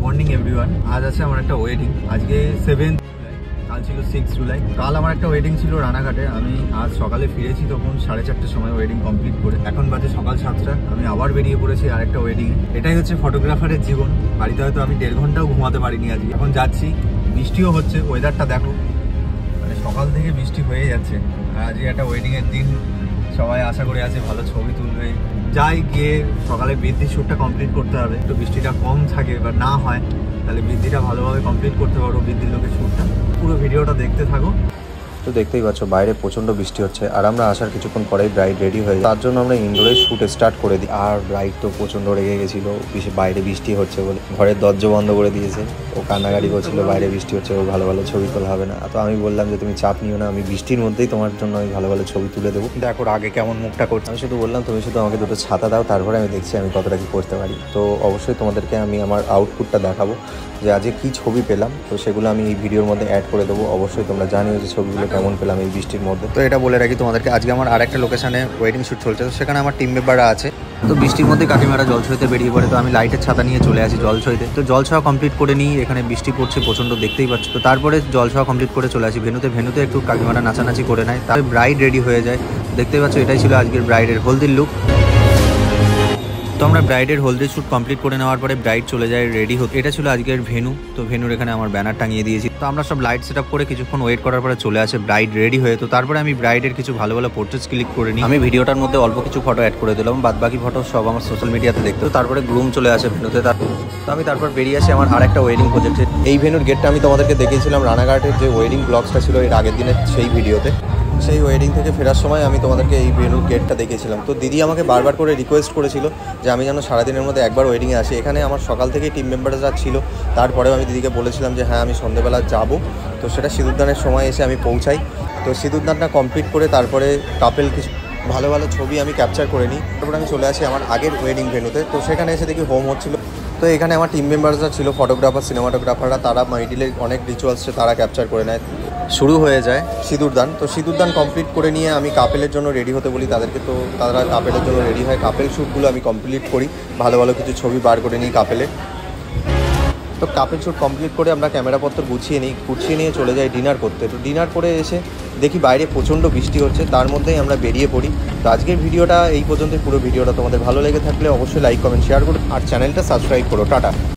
Morning everyone. আজ আছে আমার একটা ওয়েডিং। আজকে 7 জুলাই, কাল ছিল 6 জুলাই। কাল আমার একটা ওয়েডিং ছিল রানাঘাটে। আমি আজ সকালে ফিরেছি তখন 4:30টার সময় ওয়েডিং কমপ্লিট করে। এখন বাজে সকাল 7টা। আমি আবার বেরিয়ে পড়েছি আর একটা ওয়েডিং। এটাই হচ্ছে ফটোগ্রাফারের জীবন। বাড়িতে হয়তো আমি 1.5 ঘন্টাও ঘুমাতে পারিনি আজকে। এখন যাচ্ছি, বৃষ্টিও হচ্ছে, ওয়েদারটা দেখো, মানে সকাল থেকে বৃষ্টি হয়ে যাচ্ছে। আর আজকে একটা ওয়েডিংয়ের দিন, সবাই আশা করে আছে ভালো ছবি তুলবে। যাই গিয়ে সকালে বৃদ্ধির শ্যুটটা কমপ্লিট করতে হবে। একটু বৃষ্টিটা কম থাকে বা না হয় তাহলে বৃদ্ধিটা ভালোভাবে কমপ্লিট করতে পারবো, বৃদ্ধির লোকের শ্যুটটা। পুরো ভিডিওটা দেখতে থাকো। তো দেখতেই পাচ্ছ বাইরে প্রচন্ড বৃষ্টি হচ্ছে আর আমরা আসার কিছুক্ষণ পরেই ব্রাইড রেডি হয়ে যায়। তার জন্য আমরা ইনডোরে শ্যুট স্টার্ট করে দিই। আর ব্রাইড তো প্রচন্ড রেগে গেছিল বাইরে বৃষ্টি হচ্ছে বলে, ঘরের দরজা বন্ধ করে দিয়েছে। ও কান্নাকাটি করছিল বাইরে বৃষ্টি হচ্ছে, ও ভালো ভালো ছবি তোলা হবে না। তো আমি বললাম যে তুমি চাপ নিও না, আমি বৃষ্টির মধ্যেই তোমার জন্য আমি ভালো ভালো ছবি তুলে দেবো। দেখো আগে কেমন মুখটা করছে। আমি শুধু বললাম তুমি শুধু আমাকে দুটো ছাতা দাও, তারপরে আমি দেখছি আমি কতটা কি করতে পারি। তো অবশ্যই তোমাদেরকে আমি আমার আউটপুটটা দেখাবো যে আজকে কী ছবি পেলাম। তো সেগুলো আমি এই ভিডিওর মধ্যে অ্যাড করে দেবো। অবশ্যই তোমরা জানিও যে ছবিগুলো কেমন পেলাম এই বৃষ্টির মধ্যে। তো এটা বলে রাখি তোমাদেরকে, আজকে আমার আরেকটা লোকেশনে ওয়েডিং শ্যুট চলছে, তো সেখানে আমার টিম মেম্বাররা আছে। তো বৃষ্টির মধ্যে কাকিমারা জল ছইতে বেরিয়ে পড়ে। তো আমি লাইটের ছাতা নিয়ে চলে আসি জল ছইতে। তো জল ছোঁয়া কমপ্লিট করে নিই, এখানে বৃষ্টি পড়ছে প্রচণ্ড, দেখতেই পাচ্ছ। তো তারপরে জল ছোঁয়া কমপ্লিট করে চলে আসি ভেনুতে একটু কাকিমারা নাচানাচি করে নেয়। তারপরে ব্রাইড রেডি হয়ে যায়। দেখতেই পাচ্ছ এটাই ছিল আজকের ব্রাইডের হলদির লুক। তো আমরা ব্রাইডের হলদি শ্যুট কমপ্লিট করে নেওয়ার পরে ব্রাইড চলে যায় রেডি হতে। এটা ছিল আজকের ভেনু। তো ভেনুর এখানে আমার ব্যানার টাঙিয়ে দিয়েছি। তো আমরা সব লাইট সেট আপ করে কিছুক্ষণ ওয়েট করার পরে চলে আসে ব্রাইড রেডি হয়ে। তো তারপরে আমি ব্রাইডের কিছু ভালো ভালো পোর্ট্রেটস ক্লিক করে নিই। আমি ভিডিওটার মধ্যে অল্প কিছু ফটো অ্যাড করে দিলাম, বাদ বাকি ফটো সব আমার সোশ্যাল মিডিয়াতে দেখতে। তো তারপরে গ্রুম চলে আসে ভেনুতে। তো আমি তারপর বেরিয়ে আসি আমার আরেকটা ওয়েডিং প্রজেক্টে। এই ভেনুর গেটটা আমি তোমাদেরকে দেখিয়েছিলাম রানাঘাটের যে ওয়েডিং ব্লগসটা ছিল এর আগের দিনের সেই ভিডিওতে। সেই ওয়েডিং থেকে ফেরার সময় আমি তোমাদেরকে এই ভেনুর গেটটা দেখিয়েছিলাম। তো দিদি আমাকে বারবার করে রিকোয়েস্ট করেছিল যে আমি যেন সারাদিনের মধ্যে একবার ওয়েডিংয়ে আসি। এখানে আমার সকাল থেকেই টিম মেম্বাররা যা ছিল, তারপরেও আমি দিদিকে বলেছিলাম যে হ্যাঁ আমি সন্ধ্যেবেলা যাব। তো সেটা সিঁদুরদানের সময় এসে আমি পৌঁছাই। তো সিঁদুরদানটা কমপ্লিট করে তারপরে কাপেল কিছু ভালো ভালো ছবি আমি ক্যাপচার করে নিই। তারপরে আমি চলে আসি আমার আগের ওয়েডিং ভেনুতে। তো সেখানে এসে দেখি হোম হচ্ছিল। তো এখানে আমার টিম মেম্বাররা ছিল, ফটোগ্রাফার, সিনেমাটোগ্রাফাররা, তারা মাইডিলের অনেক রিচুয়ালসে তারা ক্যাপচার করে নেয়। শুরু হয়ে যায় সিঁদুরদান। তো সিঁদুরদান কমপ্লিট করে নিয়ে আমি কাপেলের জন্য রেডি হতে বলি তাদেরকে। তো তারা কাপেলের জন্য রেডি হয়। কাপেল শ্যুটগুলো আমি কমপ্লিট করি, ভালো ভালো কিছু ছবি বার করে নিই কাপেলের। তো কাপেল শ্যুট কমপ্লিট করে আমরা ক্যামেরাপত্র গুছিয়ে নিয়ে চলে যাই ডিনার করতে। তো ডিনার করে এসে দেখি বাইরে প্রচণ্ড বৃষ্টি হচ্ছে, তার মধ্যেই আমরা বেরিয়ে পড়ি। তো আজকের ভিডিওটা এই পর্যন্ত। পুরো ভিডিওটা তোমাদের ভালো লেগে থাকলে অবশ্যই লাইক কমেন্ট শেয়ার করো আর চ্যানেলটা সাবস্ক্রাইব করো। টাটা।